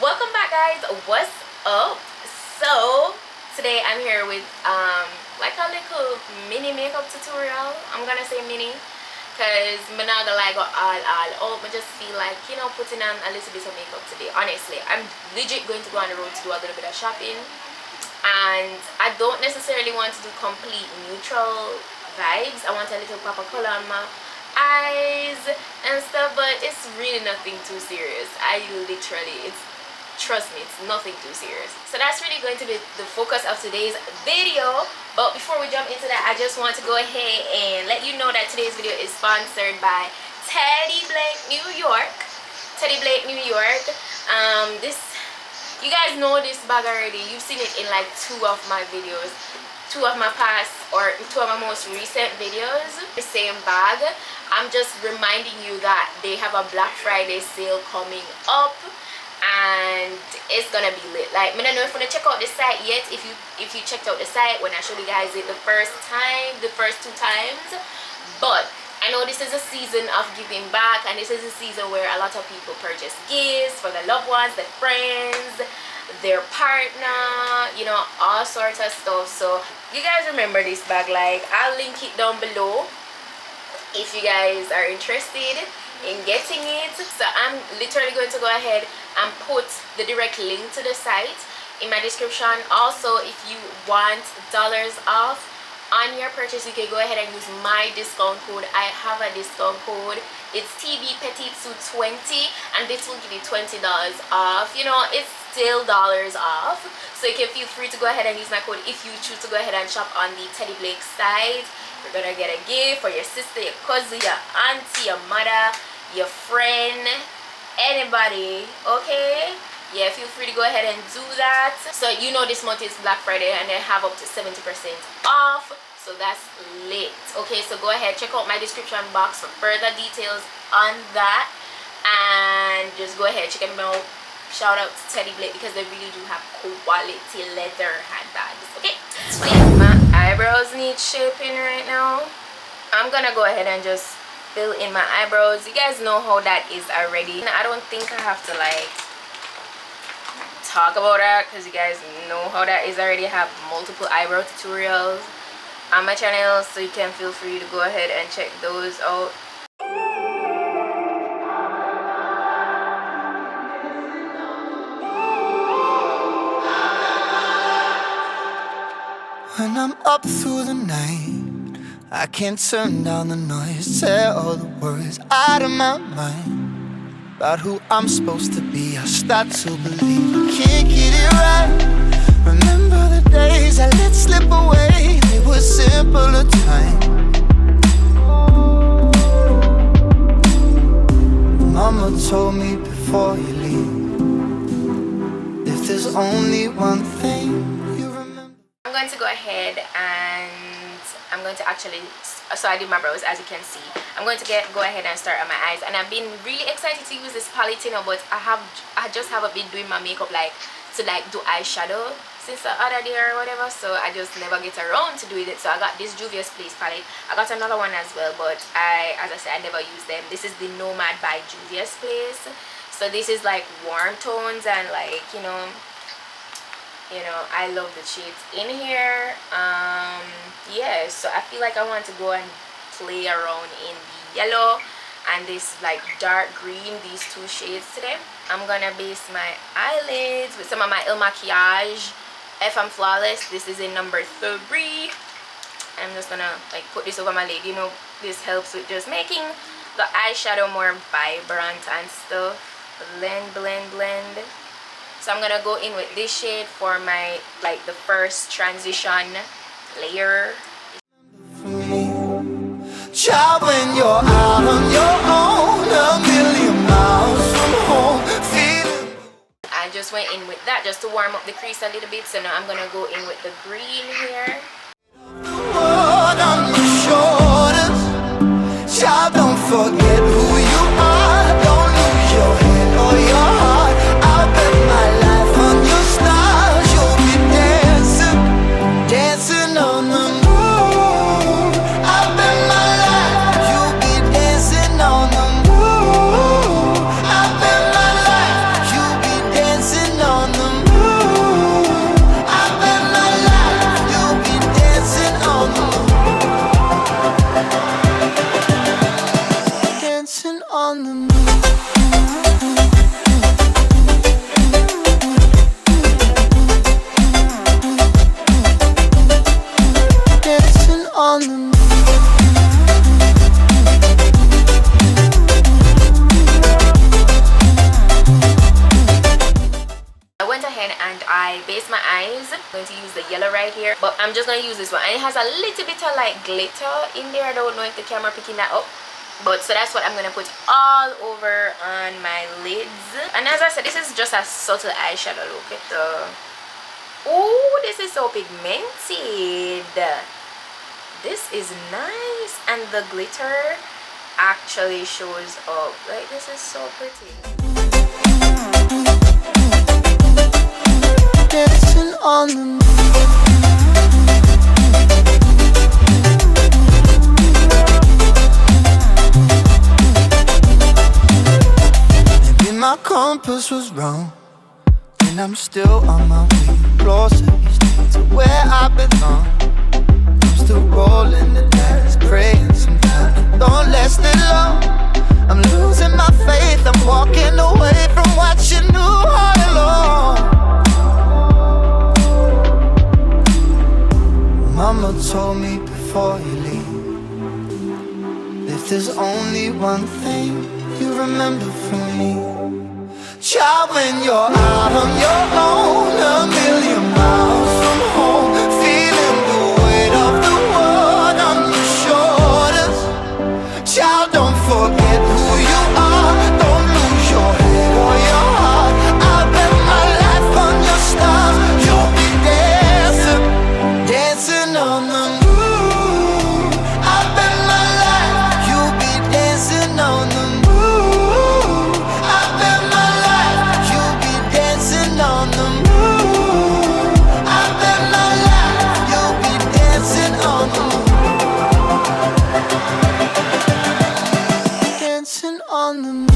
Welcome back, guys. What's up? So today I'm here with like a little mini makeup tutorial. I'm gonna say mini because I'm not gonna like go all out. I just feel like, you know, putting on a little bit of makeup today. Honestly, I'm legit going to go on the road to do a little bit of shopping, and I don't necessarily want to do complete neutral vibes. I want a little pop of color on my eyes and stuff, but it's really nothing too serious. Trust me, it's nothing too serious. So that's really going to be the focus of today's video. But before we jump into that, I just want to go ahead and let you know that today's video is sponsored by Teddy Blake New York. Teddy Blake New York. You guys know this bag already. You've seen it in like two of my videos, two of my most recent videos. The same bag. I'm just reminding you that they have a Black Friday sale coming up, and it's gonna be lit. Like, I don't know if you wanna check out the site yet. If you checked out the site when I showed you guys it the first two times, but I know this is a season of giving back, and this is a season where a lot of people purchase gifts for their loved ones, their friends, their partner, you know, all sorts of stuff. So you guys remember this bag. Like, I'll link it down below if you guys are interested in getting it. So I'm literally going to go ahead and put the direct link to the site in my description. Also, if you want dollars off on your purchase, you can go ahead and use my discount code. I have a discount code. It's PETITE-SUE and this will give you $20 off. You know, it's still dollars off, so you can feel free to go ahead and use my code if you choose to go ahead and shop on the Teddy Blake site. You're gonna get a gift for your sister, your cousin, your auntie, your mother, your friend, anybody. Okay, yeah, feel free to go ahead and do that. So you know, this month is Black Friday and they have up to 70% off, so that's lit. Okay, so go ahead, check out my description box for further details on that, and just go ahead, check them out. Shout out to Teddy Blake because they really do have quality leather handbags. Okay, so yeah, my eyebrows need shaping right now. I'm gonna go ahead and just fill in my eyebrows. You guys know how that is already. I don't think I have to like talk about that because you guys know how that is already. I have multiple eyebrow tutorials on my channel, so you can feel free to go ahead and check those out. When I'm up through the night, I can't turn down the noise. Tear all the worries out of my mind about who I'm supposed to be. I start to believe I can't get it right. Remember the days I let slip away. They were simpler times. Mama told me before you leave, if there's only one thing you remember. I'm going to go ahead and I'm going to actually, so I did my brows, as you can see. I'm going to go ahead and start on my eyes, and I've been really excited to use this palette, you know, but I just haven't been doing my makeup like to like do eyeshadow since the other day or whatever, so I just never get around to doing it. So I got this Juvia's Place palette. I got another one as well, but as I said, I never use them. This is the Nomad by Juvia's Place. So this is like warm tones, and like, you know, I love the shades in here. Yeah, so I feel like I want to go and play around in the yellow and this like dark green, these two shades today. I'm gonna base my eyelids with some of my Il Makiage FM Flawless. This is in number 3. I'm just gonna like put this over my lid. You know, this helps with just making the eyeshadow more vibrant and stuff. Blend, blend, blend. So I'm gonna go in with this shade for my like the first transition layer. Child, when you're out on your own, a million miles from home, feeling. I just went in with that just to warm up the crease a little bit. So now I'm gonna go in with the green here. The world on your shoulders. Child, don't forget who you are. Don't lose your head or your heart. I'll bet my life on your stars. You'll be dancing, dancing on the moon. I'll bet my life you'll be dancing on the moon. I'll bet my life you'll be dancing. I base my eyes, I'm going to use the yellow right here, but I'm just going to use this one, and it has a little bit of like glitter in there. I don't know if the camera picking that up, but so that's what I'm going to put all over on my lids. And as I said, this is just a subtle eyeshadow look. So, oh, this is so pigmented. This is nice, and the glitter actually shows up. Like, this is so pretty. Dancing on the maybe my compass was wrong, and I'm still on my way closer to where I belong. I'm still rolling the dice, praying sometimes don't last it long. I'm losing my faith, I'm walking away from what you knew all along. Mama told me before you leave, if there's only one thing you remember from me, child, when you're out on your own, a million miles from home, feeling the weight of the world on your shoulders, child, don't forget who you are, don't lose your head or your heart. I'll bet my life on your stars, you'll be dancing, dancing on the moon. I bet my life you'll be dancing on the moon. I bet my life you'll be dancing on the moon. I bet my life you'll be dancing on the moon. Dancing on the moon.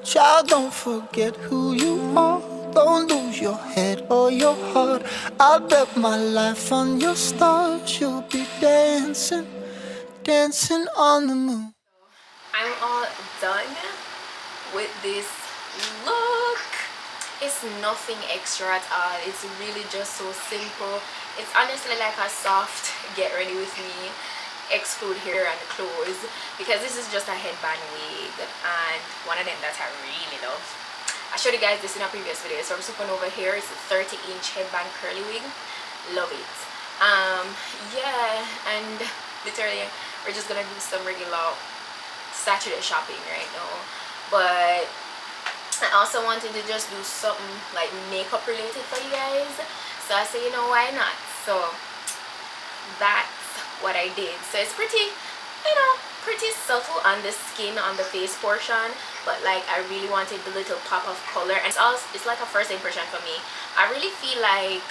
Child, don't forget who you are, don't lose your head or your heart. I'll bet my life on your stars, you'll be dancing, dancing on the moon. I'm all done with this look. It's nothing extra at all. It's really just so simple. It's honestly like a soft get ready with me, exclude hair and clothes, because this is just a headband wig, and one of them that I really love. I showed you guys this in a previous video, so I'm supernova hair. It's a 30-inch headband curly wig. Love it. Yeah, and literally we're just gonna do some regular Saturday shopping right now, but I also wanted to just do something like makeup related for you guys, so I said, you know, why not? So that's what I did. So it's pretty, you know, pretty subtle on the skin, on the face portion, but like I really wanted the little pop of color, and it's like a first impression for me. I really feel like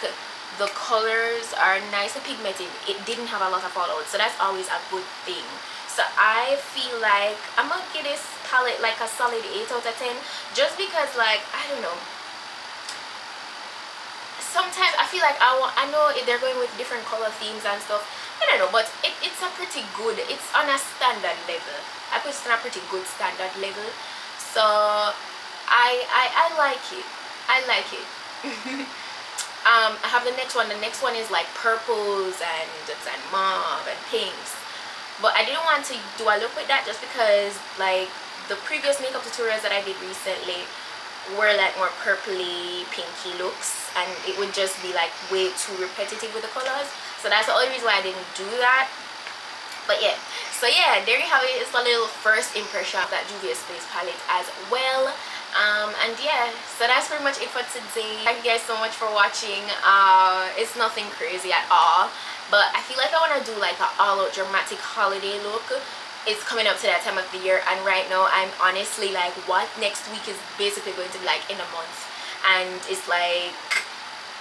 the colors are nice and pigmented. It didn't have a lot of fallout, so that's always a good thing. So I feel like I'm gonna give this palette like a solid 8 out of 10, just because, like, I don't know, sometimes I feel like I know if they're going with different color themes and stuff, I don't know, but it's a pretty good, it's on a standard level. I put it on a pretty good standard level, so I like it. I like it. I have the next one. The next one is like purples and mauve and pinks, but I didn't want to do a look with that just because, like, the previous makeup tutorials that I did recently were like more purpley, pinky looks, and it would just be like way too repetitive with the colors. So that's the only reason why I didn't do that. But yeah, so yeah, there you have it. It's a little first impression of that Juvia's Place palette as well. And yeah, so that's pretty much it for today. Thank you guys so much for watching. It's nothing crazy at all, but I feel like I want to do like an all-out dramatic holiday look. It's coming up to that time of the year, and right now I'm honestly like, what next week is basically going to be like in a month, and it's like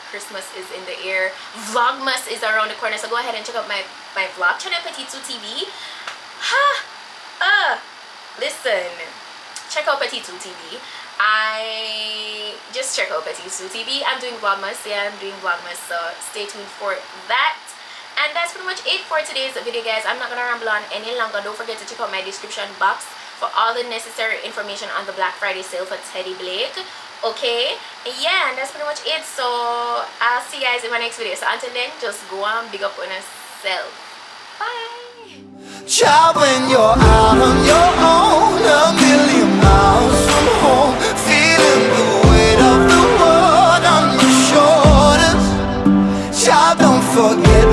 Christmas is in the air, Vlogmas is around the corner. So go ahead and check out my vlog channel, PETITE-SUE TV. Listen, check out PETITE-SUE TV. I just check out PETITE-SUE TV. I'm doing Vlogmas. Yeah, I'm doing Vlogmas, so stay tuned for that. And that's pretty much it for today's video, guys. I'm not gonna ramble on any longer. Don't forget to check out my description box for all the necessary information on the Black Friday sale for Teddy Blake. Okay, yeah, and that's pretty much it. So I'll see you guys in my next video. So until then, just go on, big up on yourself. Bye. Child, when you're out on your own, a million miles from home, feeling the weight of the world on your shoulders. Child, don't forget